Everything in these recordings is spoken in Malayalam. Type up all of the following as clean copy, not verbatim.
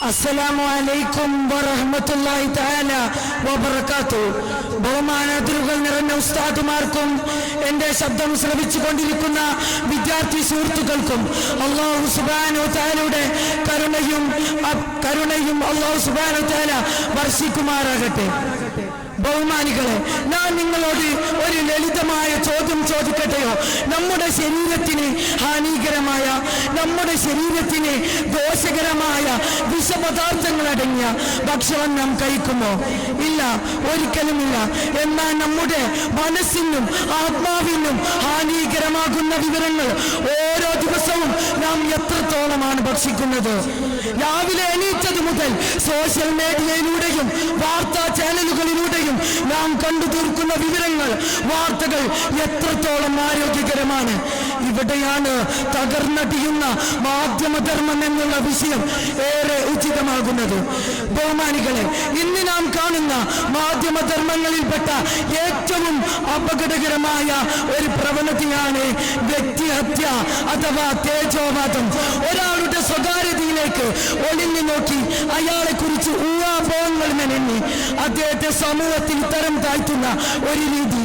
അസ്സലാമു അലൈക്കും വറഹ്മത്തുള്ളാഹി തആല വബറകാതുഹു. ബഹുമാനാദരവുകൾ നിറഞ്ഞ ഉസ്താദുമാർക്കും എൻ്റെ ശബ്ദം ശ്രവിച്ചുകൊണ്ടിരിക്കുന്ന വിദ്യാർത്ഥി സുഹൃത്തുക്കൾക്കും അല്ലാഹു സുബ്ഹാനഹു വ തആലയുടെ കരുണയും അല്ലാഹു സുബ്ഹാനഹു വ തആല വർഷിക്കുമാറാകട്ടെ. ബഹുമാനികളെ, ഞാൻ നിങ്ങളോട് ഒരു ലളിതമായ ചോദ്യം ചോദിക്കട്ടെയോ? നമ്മുടെ ശരീരത്തിന് ഹാനികരമായ, നമ്മുടെ ശരീരത്തിന് ദോഷകരമായ വിഷപദാർത്ഥങ്ങൾ അടങ്ങിയ ഭക്ഷണം നാം കഴിക്കുമോ? ഇല്ല, ഒരിക്കലുമില്ല. എന്നാൽ നമ്മുടെ മനസ്സിനും ആത്മാവിനും ഹാനികരമാകുന്ന വിവരങ്ങൾ ഓരോ ദിവസവും നാം എത്രത്തോളമാണ് ഭക്ഷിക്കുന്നത്? രാവിലെ എണീറ്റത് മുതൽ സോഷ്യൽ മീഡിയയിലൂടെയും വാർത്താ ചാനലുകളിലൂടെയും നാം കണ്ടു തീർക്കുന്ന വിവരങ്ങൾ, വാർത്തകൾ എത്രത്തോളം ആരോഗ്യകരമാണ്? ഇവിടെയാണ് തകർന്നടിയുന്ന മാധ്യമധർമ്മം എന്നുള്ള വിഷയം ഏറെ ഉചിതമാകുന്നത്. ബഹുമാനികളെ, ഇന്ന് നാം കാണുന്ന മാധ്യമധർമ്മങ്ങളിൽപ്പെട്ട ഏറ്റവും അപകടകരമായ ഒരു പ്രവണതയാണ് വ്യക്തിഹത്യ അഥവാ തേജോവാദം. ഒരാളുടെ സ്വകാര്യതയിലേക്ക് ഒളിഞ്ഞു നോക്കി അയാളെ കുറിച്ച് ഊഹാപോഹങ്ങൾ മെനഞ്ഞ് അദ്ദേഹത്തെ സമൂഹത്തിൽ തരം താഴ്ത്തുന്ന ഒരു രീതി,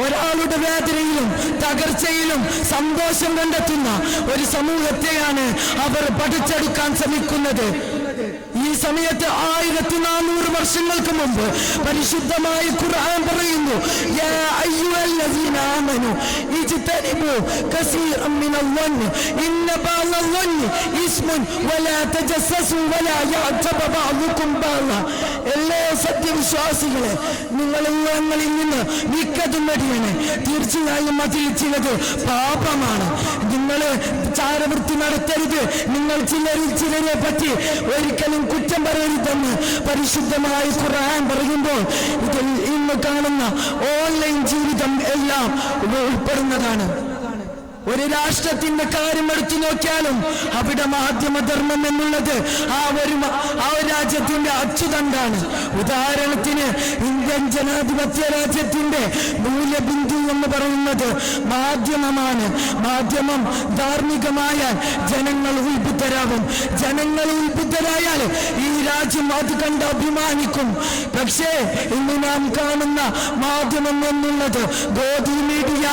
ഒരാളുടെ വേദനയിലും തകർച്ചയിലും സന്തോഷം കണ്ടെത്തുന്ന ഒരു സമൂഹത്തെയാണ് അവർ പഠിച്ചെടുക്കാൻ ശ്രമിക്കുന്നത്. ഈ സമയത്ത് 1400 വർഷങ്ങൾക്ക് മുമ്പ് പരിശുദ്ധമായ ഖുർആൻ പറയുന്നു, യാ അയ്യുഹല്ലദീന ആമനൂ ഇജ്തനിബൂ കസീറൻ മിനൽ വന്നി ഇന്ന ബഅദൽ വന്നി ഇസ്മുൻ വലാ തജസ്സസൂ വലാ യഅ്തബ ബഅദുകും ബഅദ. എല്ലാ സത്യവിശ്വാസികളെ, നിങ്ങൾ ഊഹങ്ങളിൽ നിന്ന് മിക്കതും വെടിയണേ. തീർച്ചയായും അതിൽ ചിലത് പാപമാണ്. നിങ്ങൾ ചാരവൃത്തി നടത്തരുത്. നിങ്ങൾ ചിലരെ പറ്റി ഒരിക്കലും കുറ്റം പറയരുതെന്ന് പരിശുദ്ധമായ ഖുർആൻ പറയുമ്പോൾ ഇതിൽ ഇന്ന് കാണുന്ന ഓൺലൈൻ ജീവിതം എല്ലാം ഉൾപ്പെടുന്നതാണ്. ഒരു രാഷ്ട്രത്തിന്റെ കാര്യം എടുത്തു നോക്കിയാലും അവിടെ മാധ്യമധർമ്മം എന്നുള്ളത് ആ ഒരു രാജ്യത്തിന്റെ അച്ചുതണ്ടാണ്. ഉദാഹരണത്തിന് ഇന്ത്യൻ ജനാധിപത്യ രാജ്യത്തിന്റെ മൂല്യബിന്ദു എന്ന് പറയുന്നത് മാധ്യമമാണ്. മാധ്യമം ധാർമ്മികമായാൽ ജനങ്ങൾ ഉത്ബുദ്ധരാകും. ജനങ്ങൾ ഉത്ബുദ്ധരായാൽ ഈ രാജ്യം അത് കണ്ട് അഭിമാനിക്കും. പക്ഷേ ഇന്ന് നാം കാണുന്ന മാധ്യമം എന്നുള്ളത് ഗോദി മീഡിയ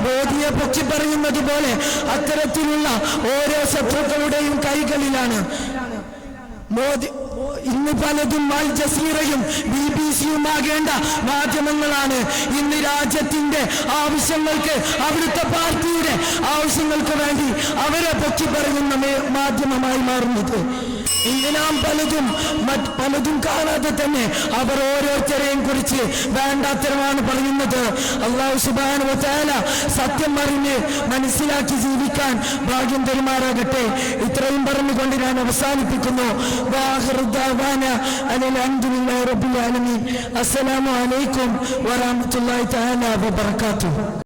മോദിയെ പറ്റി പറയുന്നത് പോലെ അത്തരത്തിലുള്ള ഓരോ ശത്രുക്കളുടെയും കൈകളിലാണ്. മോദി ഇന്ന് പലതും അൽ ജസീറയും BBC-യും ആകേണ്ട മാധ്യമങ്ങളാണ് ഇന്ന് രാജ്യത്തിന്റെ ആവശ്യങ്ങൾക്ക്, അവിടുത്തെ പാർട്ടിയുടെ ആവശ്യങ്ങൾക്ക് വേണ്ടി അവരെ പറ്റി പറയുന്ന മാധ്യമമായി മാറുന്നത്. ഇന്ന് നാം പലതും കാണാതെ തന്നെ അവർ ഓരോരുത്തരെയും കുറിച്ച് വേണ്ടാത്തരമാണ് പറയുന്നത്. അല്ലാഹു സുബ്ഹാനഹു വ തആല സത്യം അറിഞ്ഞ് മനസ്സിലാക്കി ജീവിക്കാൻ ഭാഗ്യം തരുമാറാകട്ടെ. ഇത്രയും പറഞ്ഞുകൊണ്ട് ഞാൻ അവസാനിപ്പിക്കുന്നു. അൽഹംദുലില്ലാഹി റബ്ബിൽ ആലമീൻ. അസ്സലാമു അലൈക്കും വറഹ്മത്തുള്ളാഹി തആല വബറകാതുഹു.